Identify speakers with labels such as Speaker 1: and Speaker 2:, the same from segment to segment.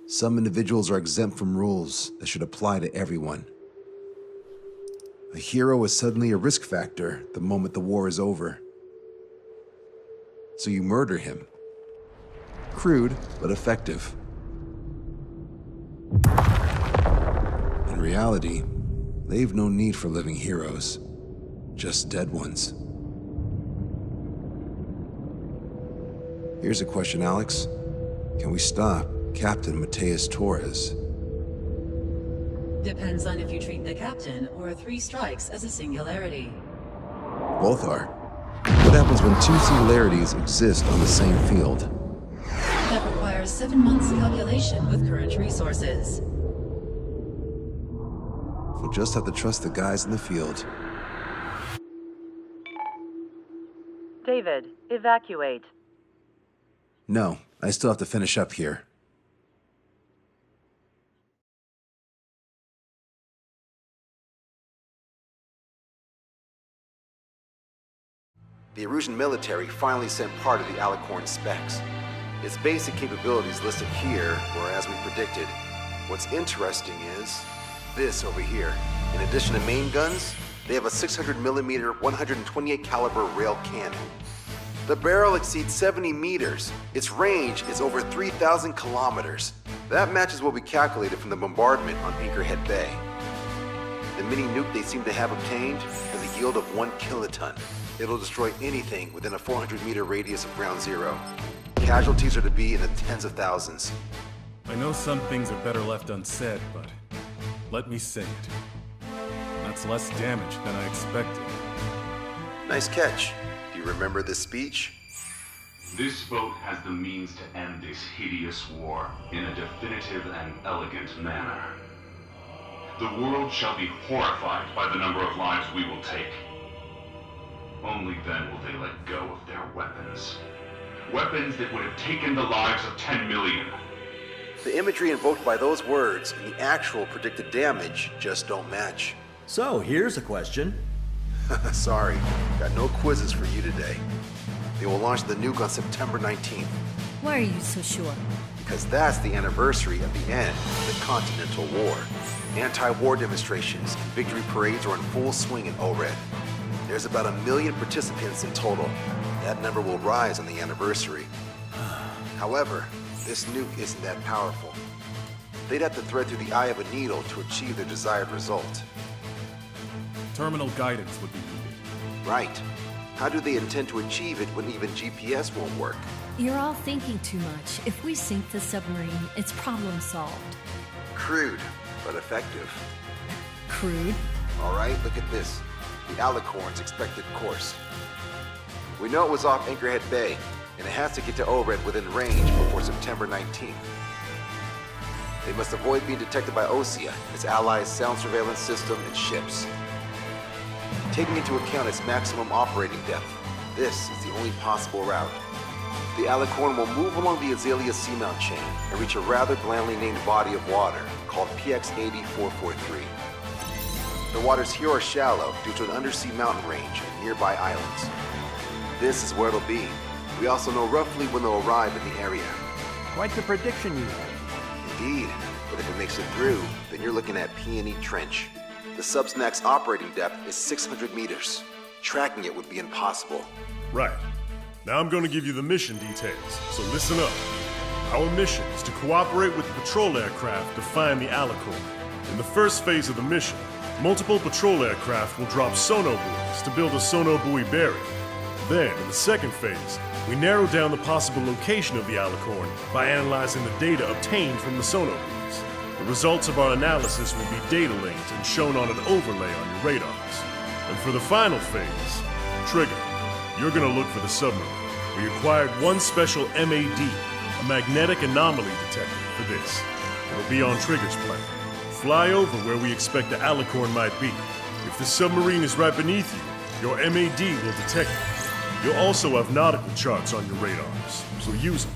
Speaker 1: Some individuals are exempt from rules that should apply to everyone. A hero is suddenly a risk factor the moment the war is over. So you murder him. Crude, but effective. In reality, they've no need for living heroes, just dead ones. Here's a question, Alex. Can we stop Captain Mateus Torres?
Speaker 2: Depends on if you treat the captain or 3 strikes as a singularity.
Speaker 1: Both are. What happens when 2 singularities exist on the same field?
Speaker 2: That requires 7 months calculation with current resources.
Speaker 1: We'll just have to trust the guys in the field.
Speaker 3: David, evacuate.
Speaker 1: No, I still have to finish up here. The Erusian military finally sent part of the Alicorn specs. Its basic capabilities listed here were as we predicted. What's interesting is this over here. In addition to main guns, they have a 600mm 128 caliber rail cannon. The barrel exceeds 70 meters. Its range is over 3,000 kilometers. That matches what we calculated from the bombardment on Anchorhead Bay. The mini nuke they seem to have obtained has a yield of 1 kiloton. It'll destroy anything within a 400-meter radius of ground zero. Casualties are to be in the tens of thousands.
Speaker 4: I know some things are better left unsaid, but let me say it. That's less damage than I expected.
Speaker 1: Nice catch. Do you remember this speech?
Speaker 5: This vote has the means to end this hideous war in a definitive and elegant manner. The world shall be horrified by the number of lives we will take. Only then will they let go of their weapons. Weapons that would have taken the lives of 10 million.
Speaker 1: The imagery invoked by those words and the actual predicted damage just don't match.
Speaker 6: So, here's a question.
Speaker 1: Sorry, got no quizzes for you today. They will launch the nuke on September 19th.
Speaker 7: Why are you so sure?
Speaker 1: Because that's the anniversary of the end of the Continental War. Anti-war demonstrations and victory parades are in full swing in ORED. There's about 1 million participants in total. That number will rise on the anniversary. However, this nuke isn't that powerful. They'd have to thread through the eye of a needle to achieve their desired result.
Speaker 4: Terminal guidance would be needed.
Speaker 1: Right. How do they intend to achieve it when even GPS won't work?
Speaker 7: You're all thinking too much. If we sink the submarine, it's problem solved.
Speaker 1: Crude, but effective.
Speaker 7: Crude?
Speaker 1: All right, look at this. The Alicorn's expected course. We know it was off Anchorhead Bay, and it has to get to ORED within range before September 19th. They must avoid being detected by OSEA, its allies' sound surveillance system, and ships. Taking into account its maximum operating depth, this is the only possible route. The Alicorn will move along the Azalea Seamount chain and reach a rather blandly named body of water called PX-80443. The waters here are shallow due to an undersea mountain range and nearby islands. This is where it'll be. We also know roughly when they'll arrive in the area.
Speaker 6: Quite the prediction you have.
Speaker 1: Indeed, but if it makes it through, then you're looking at P&E Trench. The Subsnac's operating depth is 600 meters. Tracking it would be impossible.
Speaker 8: Right. Now I'm going to give you the mission details, so listen up. Our mission is to cooperate with the patrol aircraft to find the Alicorn. In the first phase of the mission, multiple patrol aircraft will drop sonobuoys to build a sonobuoy barrier. Then, in the second phase, we narrow down the possible location of the Alicorn by analyzing the data obtained from the sonobuoys. The results of our analysis will be data linked and shown on an overlay on your radars. And for the final phase, Trigger, you're gonna look for the submarine. We acquired one special MAD, a magnetic anomaly detector, for this. It'll be on Trigger's plane. Fly over where we expect the Alicorn might be. If the submarine is right beneath you, your MAD will detect it. You'll also have nautical charts on your radars, so use them.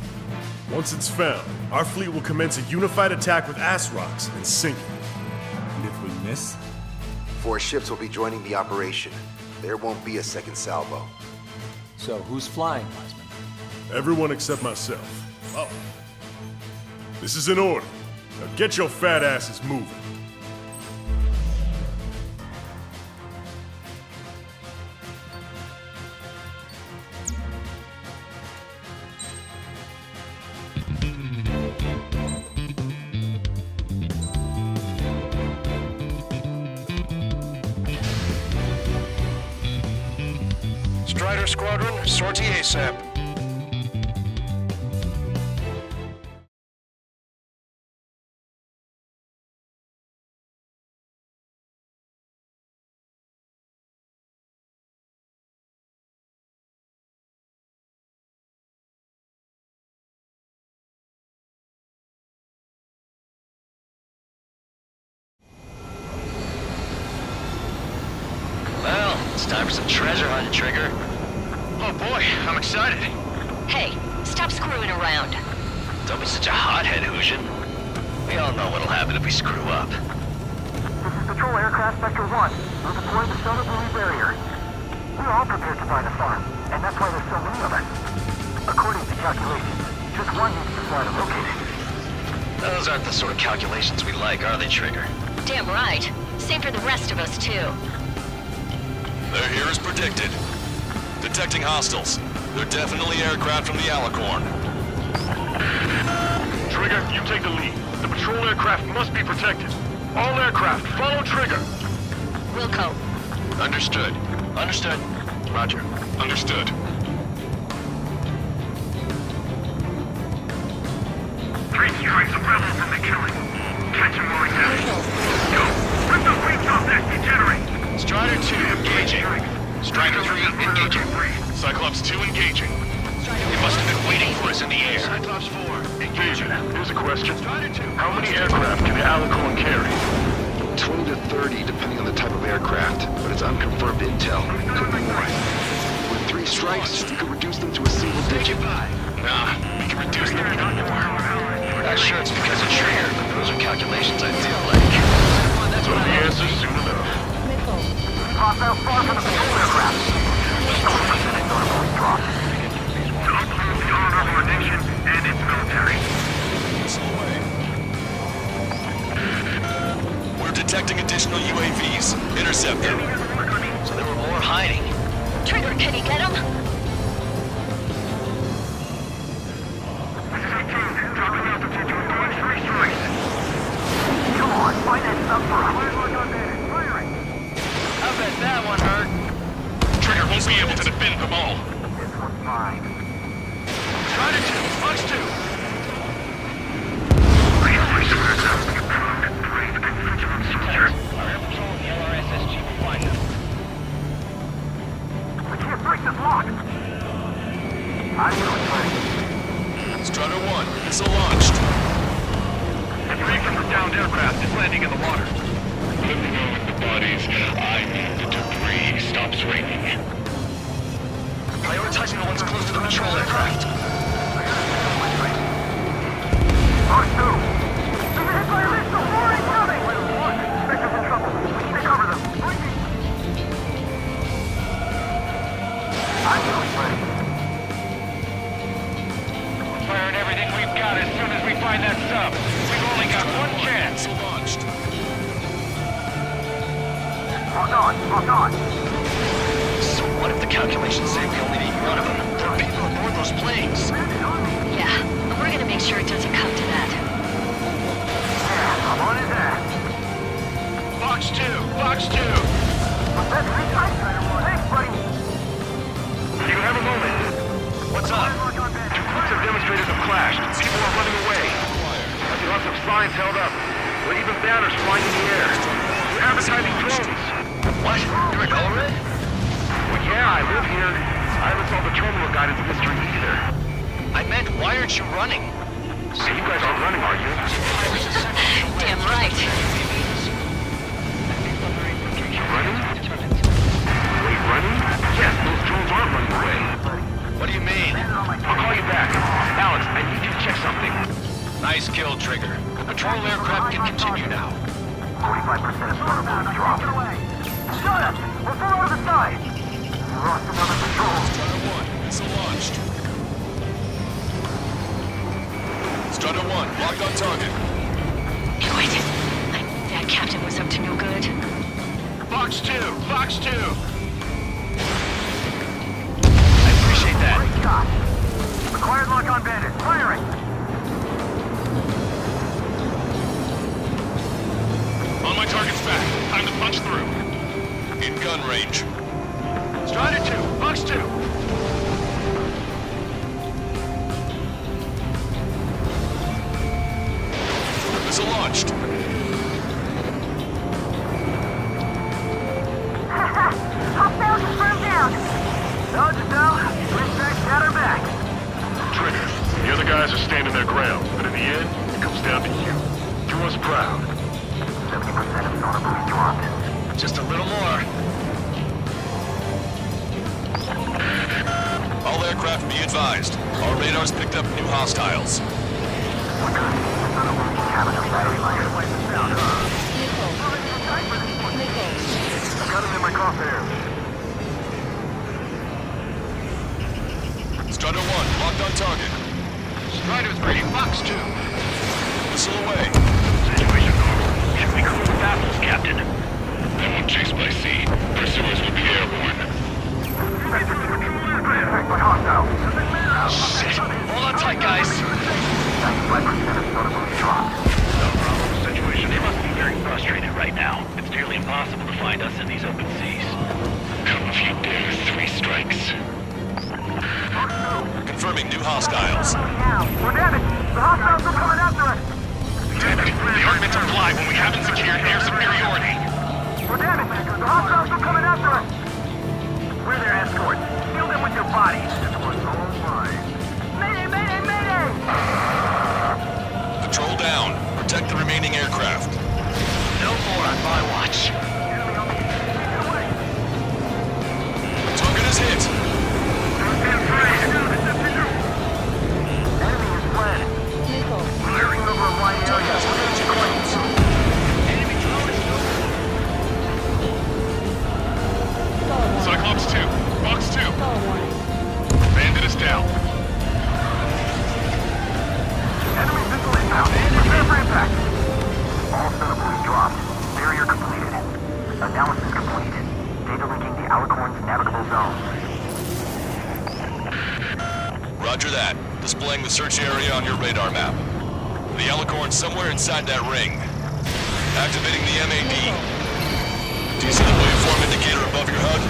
Speaker 8: Once it's found, our fleet will commence a unified attack with ass rocks and sink it.
Speaker 4: And if we miss?
Speaker 1: 4 ships will be joining the operation. There won't be a second salvo.
Speaker 6: So, who's flying, Wiseman?
Speaker 8: Everyone except myself. Oh. This is in order. Now get your fat asses moving.
Speaker 3: Strider Squadron, sortie ASAP.
Speaker 9: Well, it's time for some treasure hunt, Trigger.
Speaker 3: Oh boy, I'm excited.
Speaker 7: Hey, stop screwing around.
Speaker 9: Don't be such a hothead, Hujin. We all know what'll happen if we screw up.
Speaker 10: This is Patrol Aircraft Sector 1. We're deploying the Solar Buoy barrier. We're all prepared to buy the farm, and that's why there's so many of us. According to calculations, just one needs to fly to locate it.
Speaker 9: Those aren't the sort of calculations we like, are they, Trigger?
Speaker 7: Damn right. Same for the rest of us, too.
Speaker 11: They're here as predicted. Detecting hostiles. They're definitely aircraft from the Alicorn.
Speaker 8: Trigger, you take the lead. The patrol aircraft must be protected. All aircraft, follow Trigger.
Speaker 7: Wilco.
Speaker 11: Understood.
Speaker 9: Understood. Roger.
Speaker 11: Understood.
Speaker 10: Three strikes of rebels in the killing. Catch him while he can. Go! Rip those wings off that degenerate!
Speaker 3: Strider 2, engaging. Striker 3, engaging.
Speaker 8: Cyclops 2 engaging.
Speaker 3: They must have been waiting for us in the air. Cyclops 4, engaging.
Speaker 8: Here's a question.
Speaker 3: Strider 2.
Speaker 8: How many aircraft can the Alicorn carry?
Speaker 1: 20 to 30, depending on the type of aircraft, but it's unconfirmed intel. Could be more. With 3 strikes, you could reduce them to a single digit.
Speaker 3: Nah, we can reduce them even more.
Speaker 9: Not sure it's because of Trigger, but those are calculations I do like.
Speaker 3: That's what I
Speaker 8: Answer soon enough.
Speaker 10: Cross out far from the patrol aircraft. Someone must have notably dropped. To uphold the honor of our nation and its military.
Speaker 11: We're detecting additional UAVs. Intercept them.
Speaker 9: So there were more hiding.
Speaker 7: Trigger, can you get him?
Speaker 10: This is 18. Dropping altitude to avoid 3 strikes. Come on, find that sub for us.
Speaker 9: I bet that one hurt.
Speaker 3: Trigger won't be able to defend them all.
Speaker 10: This one's mine.
Speaker 3: Strider 2, Fox 2.
Speaker 9: Our air patrol and the LRSSG will find them.
Speaker 10: We can't break this lock. I'm really ready.
Speaker 11: Strider 1, missile launched.
Speaker 3: Debris from the downed aircraft is landing in the water.
Speaker 5: Let me know with the bodies. I mean the debris stops raining.
Speaker 9: Prioritizing the ones close to the patrol aircraft.
Speaker 10: Mark 2. We've been hit by a missile. More incoming. Spectre's in trouble. We need to cover them. I'm really ready.
Speaker 3: Firing everything we've got as soon as we find that sub. We've only got one chance.
Speaker 11: Missile launched.
Speaker 10: Lock on. Lock on.
Speaker 9: So what if the calculations say we only need one of them? There are people aboard those planes.
Speaker 7: Yeah, we're gonna make sure it doesn't come to that.
Speaker 10: I'm on his ass.
Speaker 3: Fox 2, Fox 2.
Speaker 10: Was that 3 strikes? Thanks, buddy.
Speaker 3: You have a moment. What's up? 2 groups of demonstrators have clashed. People are running away. I see lots of signs held up. With even banners flying in the air. We're advertising drones.
Speaker 9: What? You're in Elred?
Speaker 3: Well, yeah, I live here. I haven't solved the terminal guidance mystery either.
Speaker 9: I meant, why aren't you running?
Speaker 3: So you guys aren't running, are you?
Speaker 7: Damn right.
Speaker 3: Running? Wait, running? Yes, those drones aren't running away.
Speaker 9: What do you mean?
Speaker 3: I'll call you back. Alex, I need you to check something.
Speaker 9: Nice kill, Trigger. Patrol aircraft can continue now.
Speaker 10: 45% of solar buoys dropped. Shut up! We'll fall out of the side! We lost another patrol.
Speaker 11: Strider 1, missile launched. Strider 1, locked on target.
Speaker 10: shot. Acquired lock on bandit. Firing.
Speaker 3: On my target's back. Time to punch through.
Speaker 11: In gun range.
Speaker 3: Strider 2, Fox 2.
Speaker 11: Missile launched.
Speaker 10: Hostile confirmed down. Dodge it down. Switch back, got her back.
Speaker 3: Trigger, the other guys are standing their ground, but in the end, it comes down to you. Do us proud.
Speaker 10: 70% of sonar boost dropped.
Speaker 9: Just a little more.
Speaker 11: All aircraft be advised. Our radars picked up new hostiles.
Speaker 10: Got him in my crosshairs.
Speaker 11: Strider 1, locked on target.
Speaker 3: Strider's ready, Fox 2.
Speaker 11: Missile away.
Speaker 3: Situation normal. Should we call the battles, Captain? They won't chase by sea. Pursuers will be airborne.
Speaker 10: By hostile.
Speaker 9: Shit. Hold on tight, guys.
Speaker 10: 95% of sonar boost dropped.
Speaker 3: No problem. Situation. They must be very frustrated right now. It's nearly impossible to find us in these open seas. Come if you dare, 3 strikes.
Speaker 11: Confirming new hostiles.
Speaker 10: We're damaged. The hostiles are coming after us.
Speaker 3: Damn it. They aren't meant to fly when we haven't secured air superiority.
Speaker 10: We're damaged. The hostiles are coming after us. We're their escort. Shield them with your bodies. This one's all mine. Mayday, mayday, mayday!
Speaker 11: Patrol down. Protect the remaining aircraft.
Speaker 9: No more on my watch.
Speaker 11: Target is hit.
Speaker 10: Enemy is fled. Clearing over a wide area.
Speaker 3: Enemy drone is Cyclops 2, Fox 2. Bandit is down.
Speaker 10: Enemy missile inbound. Prepare for impact. All sonar boost dropped. Barrier completed. Analysis complete. Data linking the Alicorn's navigable zone.
Speaker 11: Roger that. Displaying the search area on your radar map. The Alicorn's somewhere inside that ring. Activating the MAD. Do you see the waveform indicator above your HUD?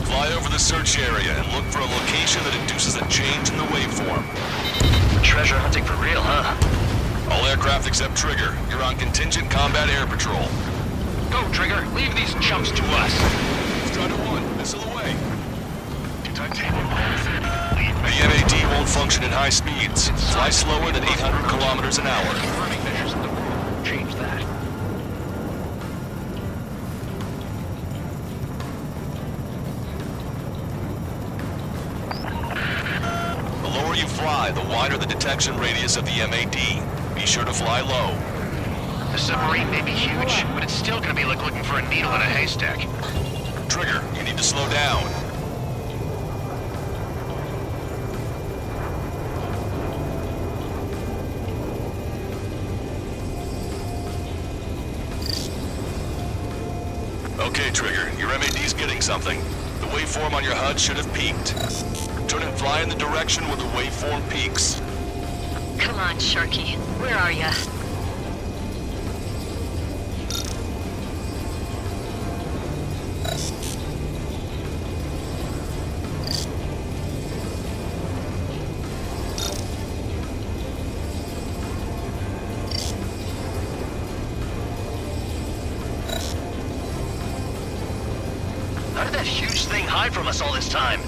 Speaker 11: Fly over the search area and look for a location that induces a change in the waveform.
Speaker 9: Treasure hunting for real, huh?
Speaker 11: All aircraft except Trigger, you're on contingent combat air patrol.
Speaker 3: Go, Trigger. Leave these chumps to us.
Speaker 11: Strider 1, missile away.
Speaker 3: Titanium hulls.
Speaker 11: The MAD won't function at high speeds. Fly slower than 800 kilometers an hour.
Speaker 3: Running measures in the world. Change that.
Speaker 11: The lower you fly, the wider the detection radius of the MAD. Be sure to fly low.
Speaker 9: The submarine may be huge, but it's still gonna be like looking for a needle in a haystack.
Speaker 11: Trigger, you need to slow down. Okay, Trigger, your MAD's getting something. The waveform on your HUD should have peaked. Turn and fly in the direction where the waveform peaks.
Speaker 7: Come on, Sharky. Where are ya?
Speaker 9: How did that huge thing hide from us all this time?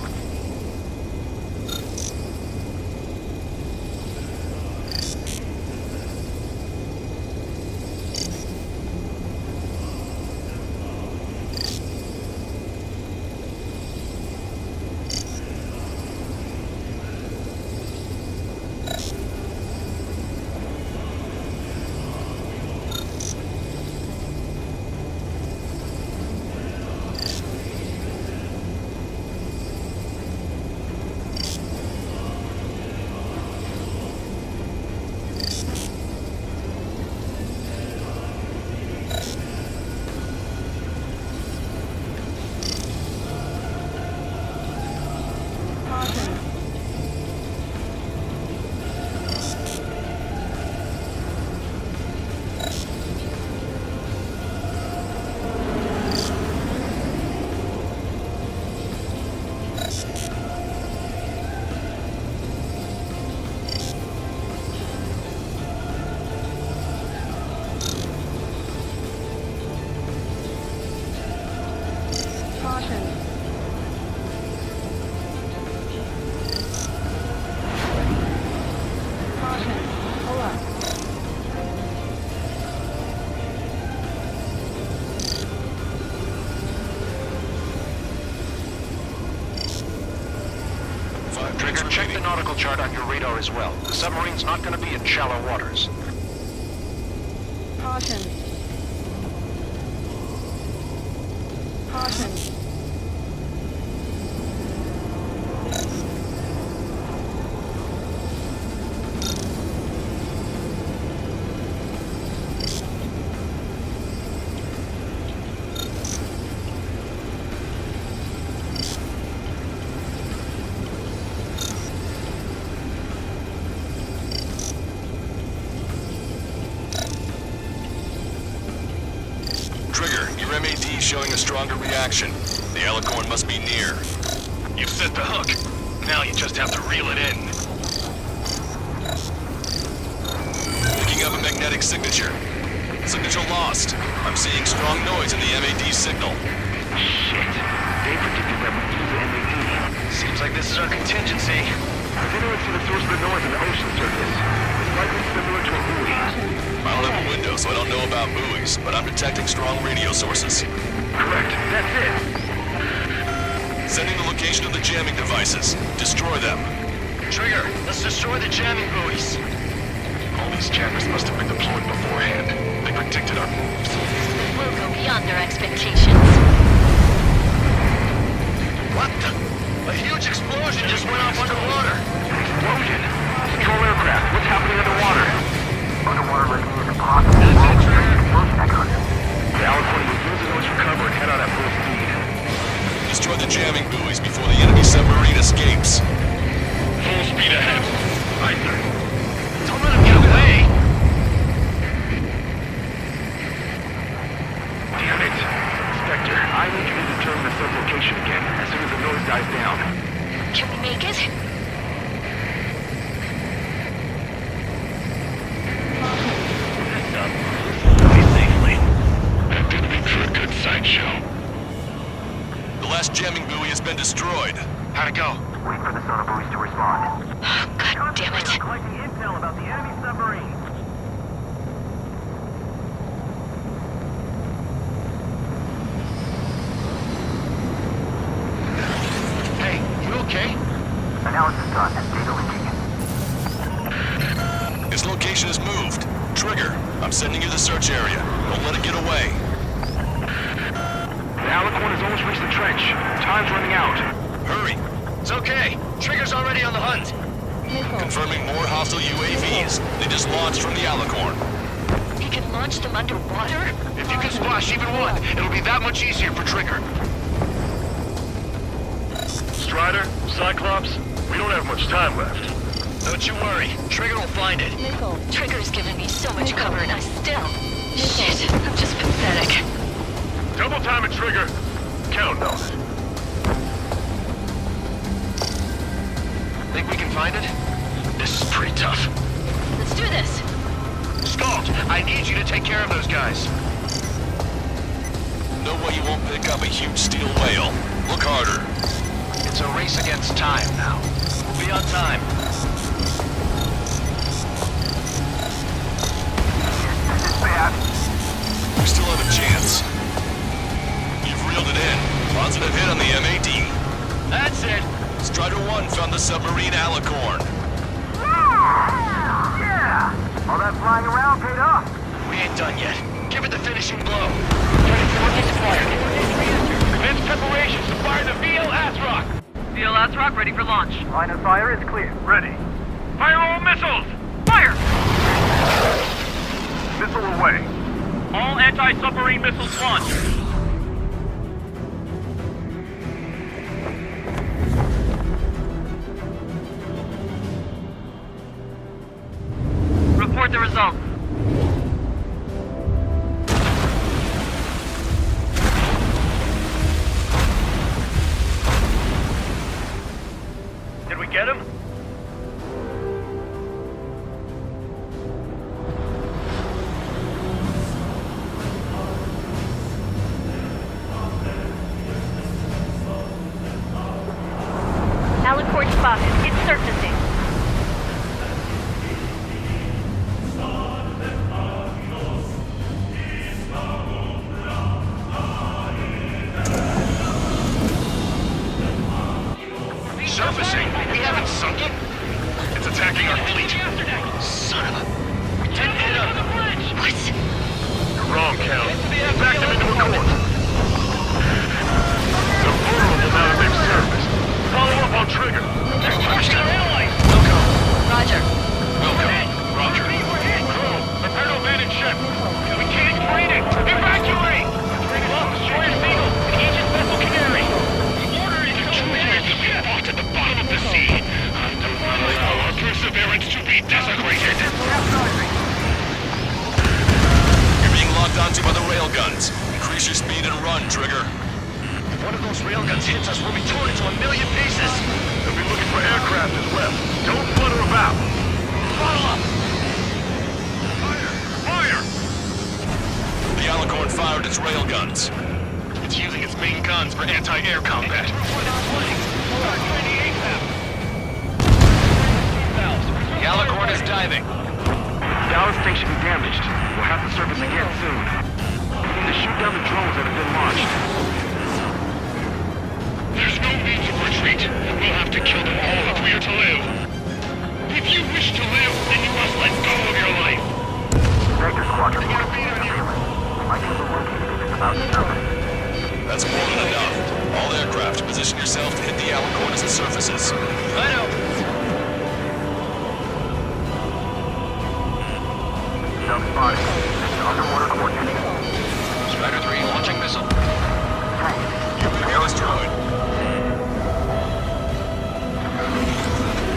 Speaker 3: Trigger, check the nautical chart on your radar as well. The submarine's not going to be in shallow waters.
Speaker 12: Caution. Caution.
Speaker 11: Trigger, your MAD is showing a stronger reaction. The Alicorn must be near.
Speaker 9: You've set the hook. Now you just have to reel it in.
Speaker 11: Picking up a magnetic signature. Signature lost. I'm seeing strong noise in the MAD signal.
Speaker 3: Shit. They predicted that we'd use the MAD.
Speaker 9: Seems like this is our contingency.
Speaker 3: I've influenced the source of the noise in the ocean surface. It's likely similar to a buoy.
Speaker 11: I don't have a window, so I don't know about buoys, but I'm detecting strong radio sources.
Speaker 3: Correct. That's it.
Speaker 11: Sending the location of the jamming devices. Destroy them.
Speaker 9: Trigger, let's destroy the jamming buoys.
Speaker 3: All these jammers must have been deployed beforehand. They predicted our moves.
Speaker 7: We'll go beyond their expectations.
Speaker 9: What the? A huge explosion just went off underwater.
Speaker 3: Explosion? Control aircraft. What's happening underwater?
Speaker 10: Underwater listening is impossible. Motion echoes.
Speaker 3: The Alicorn will use the noise recover and head out at full speed.
Speaker 11: Destroy the jamming buoys before the enemy submarine escapes.
Speaker 9: Full speed ahead. Right there. Don't let him get away.
Speaker 3: Damn it. Spectre, I need you to determine the sub's location again as soon as the noise dies down.
Speaker 7: Can we make it?
Speaker 3: That didn't make for a good sideshow.
Speaker 11: The last jamming buoy has been destroyed.
Speaker 9: How'd it go?
Speaker 10: Wait for the sonar buoys to respond.
Speaker 7: God damn it.
Speaker 10: Collecting intel about the enemy submarine.
Speaker 9: Hey, you okay?
Speaker 10: Analysis done. Data leaking.
Speaker 11: Its location is moved. Trigger, I'm sending you the search area. Don't let it get away.
Speaker 3: The Alicorn has almost reached the trench. Time's running out.
Speaker 11: Hurry.
Speaker 9: It's okay. Trigger's already on the hunt.
Speaker 11: Confirming more hostile UAVs. They just launched from the Alicorn.
Speaker 7: We can launch them underwater?
Speaker 9: If you can squash even one, it'll be that much easier for Trigger.
Speaker 3: Strider, Cyclops, we don't have much time left.
Speaker 9: Don't you worry. Trigger will find it.
Speaker 7: Trigger's given me so much cover and I still... Shit, I'm just pathetic.
Speaker 3: Double time it, Trigger. Count on it.
Speaker 9: Think we can find it? This is pretty tough.
Speaker 7: Let's do this.
Speaker 9: Scald, I need you to take care of those guys.
Speaker 11: No way you won't pick up a huge steel whale. Look harder.
Speaker 9: It's a race against time now. We'll be on time.
Speaker 10: This is bad.
Speaker 11: We still have a chance. You've reeled it in. Positive hit on the MAD.
Speaker 9: That's it.
Speaker 11: Strider 1 found the submarine Alicorn.
Speaker 10: Yeah! All that flying around paid off.
Speaker 9: We ain't done yet. Give it the finishing blow.
Speaker 3: Commence preparations to fire the VLS rock.
Speaker 12: VLS rock ready for launch.
Speaker 10: Line of fire is clear.
Speaker 3: Ready. Fire all missiles.
Speaker 12: Fire!
Speaker 3: Missile away.
Speaker 12: All anti-submarine missiles launched. Report the results.
Speaker 3: Did we get him?
Speaker 12: resurfacing.
Speaker 3: Surfacing? We haven't sunk it. It's attacking our fleet.
Speaker 9: Son of a... We didn't hit him. What?
Speaker 3: You're wrong, Cal. Back them into a course. They're vulnerable now that they've surfaced. Follow up on trigger.
Speaker 12: They're pushing our allies!
Speaker 9: Wilco.
Speaker 12: Roger.
Speaker 9: Wilco. Roger.
Speaker 3: Colonel, prepare to abandon ship.
Speaker 12: We can't train it! Evacuate! Lost destroyer Seagull and Aegis vessel Canary. The order is to ship.
Speaker 3: Fought at the bottom of the sea. I do not allow our perseverance to be desecrated.
Speaker 11: You're being locked onto by the railguns. Increase your speed and run, Trigger.
Speaker 9: If one of those railguns hits us, we'll be torn into a million pieces.
Speaker 3: They'll be looking for aircraft as well. Don't flutter about.
Speaker 9: Throttle up.
Speaker 3: Fire! Fire!
Speaker 11: The Alicorn fired its railguns.
Speaker 3: It's using its main guns for anti-air combat.
Speaker 9: The Alicorn is diving.
Speaker 3: Dallas tank should be damaged. We'll have to surface again soon. We need to shoot down the drones that have been launched. There's no means of retreat. We'll have to kill them all if we are to live. If you wish to live, then you must let go of your life.
Speaker 10: Vector Squadron. We might be able to locate it just about the surface.
Speaker 11: That's more than enough. All aircraft, position yourself to hit the Alicorn as it surfaces.
Speaker 9: I know.
Speaker 10: Self-spotted. Underwater coordinating.
Speaker 9: Strider 3 launching missile.
Speaker 11: Rail destroyed.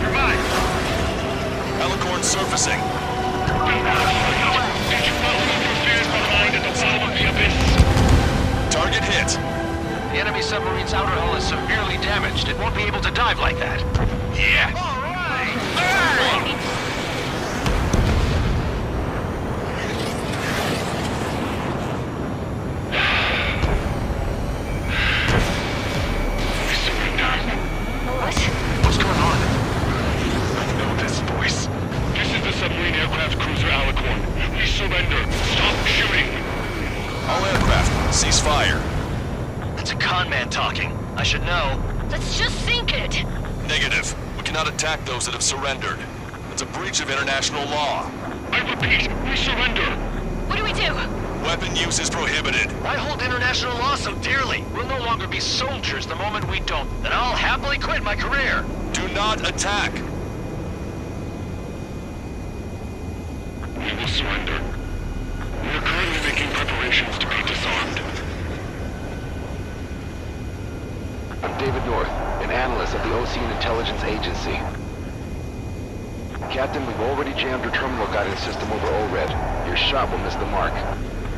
Speaker 3: Goodbye.
Speaker 11: Alicorn surfacing.
Speaker 3: Did you follow your fears behind at the bottom of the abyss?
Speaker 11: Target hit.
Speaker 9: The enemy submarine's outer hull is severely damaged. It won't be able to dive like that.
Speaker 3: Yeah.
Speaker 9: All right.
Speaker 3: What's going on? I know this voice. This is the submarine aircraft cruiser Alicorn. We surrender. Stop shooting.
Speaker 11: All aircraft, cease fire.
Speaker 9: That's a con man talking. I should know.
Speaker 7: Let's just sink it!
Speaker 11: Negative. We cannot attack those that have surrendered. It's a breach of international law.
Speaker 3: I repeat, we surrender.
Speaker 7: What do we do?
Speaker 11: Weapon use is prohibited.
Speaker 9: I hold international law so dearly. We'll no longer be soldiers the moment we don't. Then I'll happily quit my career.
Speaker 11: Do not attack.
Speaker 3: We will surrender. We are currently making preparations to be disarmed. I'm David North, an analyst at the Ocean Intelligence Agency. Captain, we've already jammed your terminal guidance system over ORED. Your shot will miss the mark.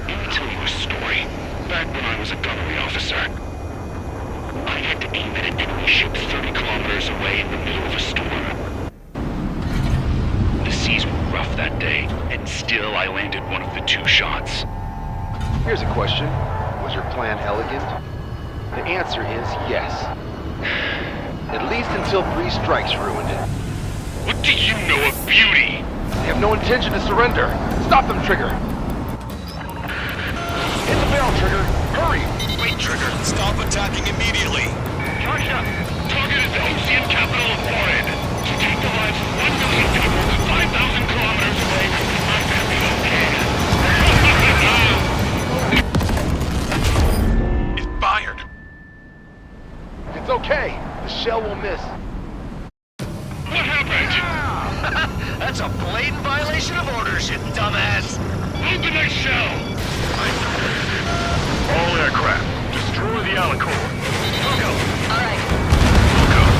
Speaker 3: Let me tell you a story. Back when I was a gunnery officer, I had to aim at an enemy ship 30 kilometers away in the middle of a storm. The seas were rough that day, and still I landed one of the 2 shots. Here's a question. Was your plan elegant? The answer is yes. At least until 3 strikes ruined it. What do you know of beauty? They have no intention to surrender. Stop them, Trigger! Hit the bell, Trigger! Hurry!
Speaker 11: Wait, Trigger. Stop attacking immediately.
Speaker 3: Charge up! Target is the ocean capital of Orid. To take the lives of 1 million people 5,000 kilometers away from my family of It fired! It's okay. The shell will miss. What happened?
Speaker 9: That's a blatant violation of orders, you dumbass.
Speaker 3: Open that shell! All aircraft, destroy the Alicorn.
Speaker 9: Go.
Speaker 7: All right.
Speaker 3: Look.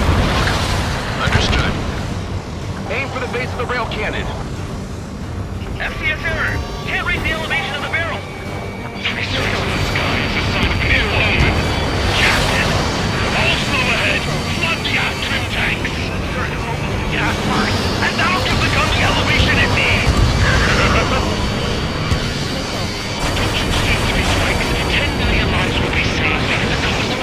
Speaker 3: Understood. Aim for the base of the rail cannon.
Speaker 12: FCS error. Can't raise the elevation of the barrel.
Speaker 3: 3 strikes in the sky is a sign of ill omen. Captain, all slow ahead. Flood gas trim tanks.
Speaker 12: Gas first, and that'll give the gun the elevation it needs.
Speaker 3: Don't you see 3 strikes? 10 million lives will be saved at the cost of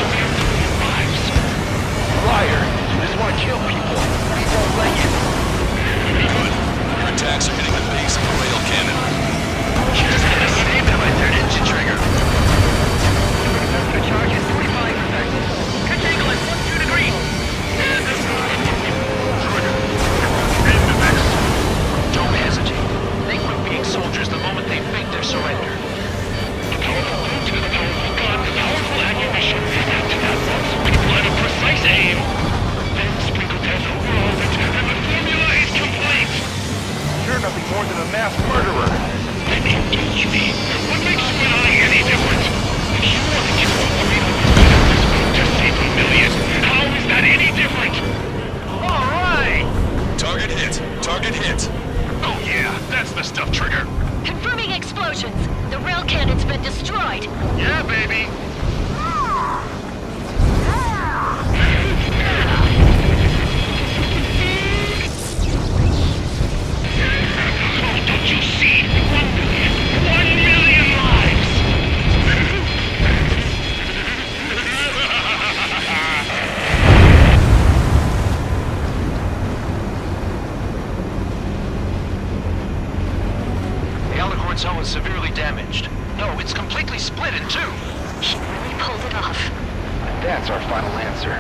Speaker 1: That's our final answer.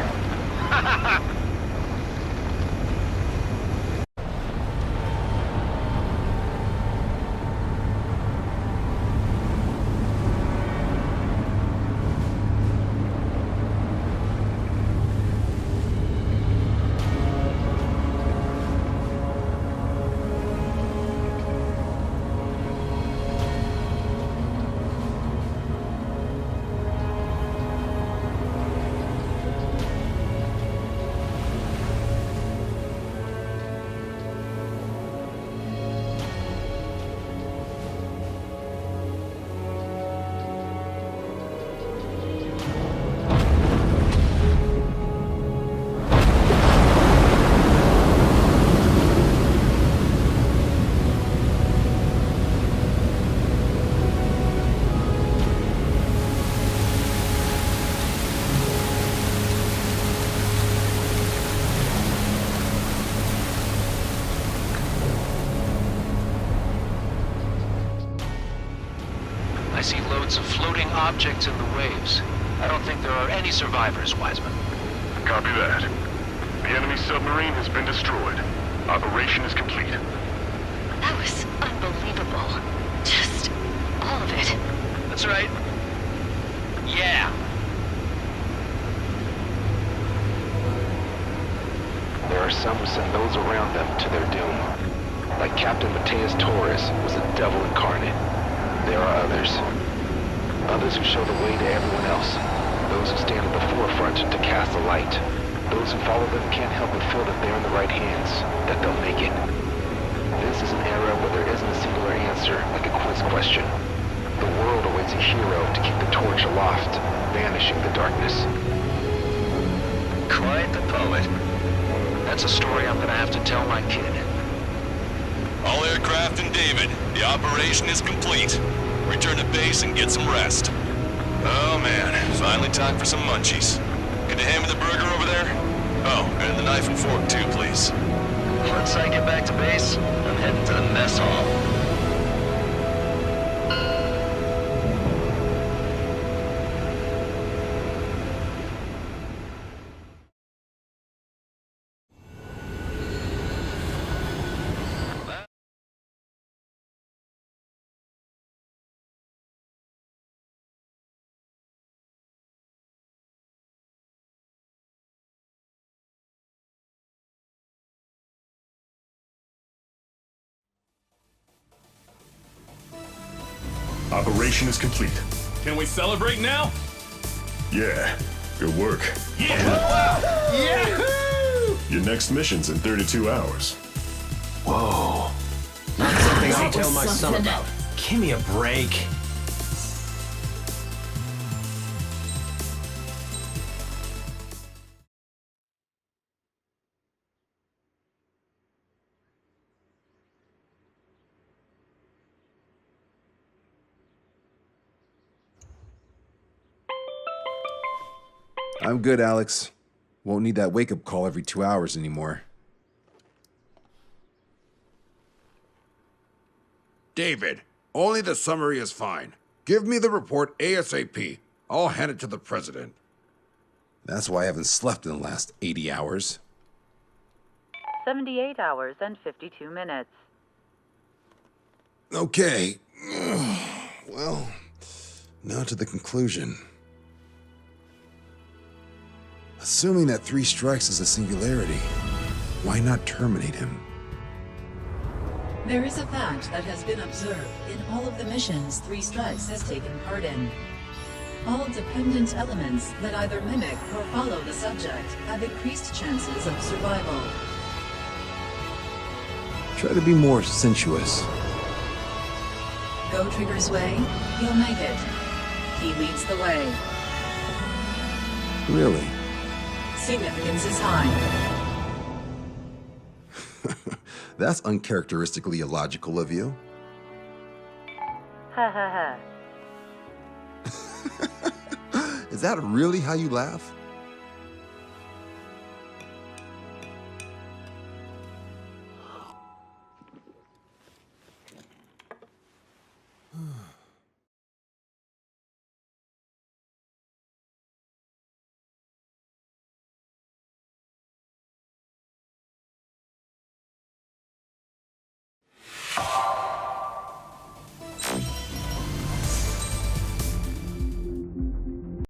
Speaker 9: I see loads of floating objects in the waves. I don't think there are any survivors, Wiseman.
Speaker 3: Copy that. The enemy submarine has been destroyed. Operation is complete.
Speaker 7: That was unbelievable. Just all of it.
Speaker 9: That's right. Yeah.
Speaker 1: There are some who send those around them to their doom. Like Captain Mateus Torres was a devil incarnate. There are others. Others who show the way to everyone else. Those who stand at the forefront to cast a light. Those who follow them can't help but feel that they're in the right hands, that they'll make it. This is an era where there isn't a singular answer, like a quiz question. The world awaits a hero to keep the torch aloft, banishing the darkness.
Speaker 9: Quite the poet. That's a story I'm gonna have to tell my kid.
Speaker 11: All aircraft and David, the operation is complete. Return to base and get some rest. Oh man, finally time for some munchies. Can you hand me the burger over there? Oh, and the knife and fork too, please.
Speaker 9: Once I get back to base, I'm heading to the mess hall.
Speaker 8: Operation is complete.
Speaker 4: Can we celebrate now?
Speaker 8: Yeah, good work.
Speaker 4: Yeah!
Speaker 6: Yahoo!
Speaker 8: Your next mission's in 32 hours.
Speaker 6: Whoa. Not something I'll
Speaker 7: That was
Speaker 6: tell my son
Speaker 7: something.
Speaker 6: about. Give me a break.
Speaker 1: I'm good, Alex. Won't need that wake-up call every 2 hours anymore.
Speaker 13: David, only the summary is fine. Give me the report ASAP. I'll hand it to the president.
Speaker 1: That's why I haven't slept in the last 80 hours.
Speaker 14: 78 hours and 52 minutes.
Speaker 1: Okay. Well, now to the conclusion. Assuming that 3 strikes is a singularity, why not terminate him?
Speaker 2: There is a fact that has been observed in all of the missions 3 Strikes has taken part in. All dependent elements that either mimic or follow the subject have increased chances of survival.
Speaker 1: Try to be more sensuous.
Speaker 2: Go Trigger's way, he'll make it. He leads the way.
Speaker 1: Really?
Speaker 2: Significance is high.
Speaker 1: That's uncharacteristically illogical of you.
Speaker 14: Ha ha ha.
Speaker 1: Is that really how you laugh?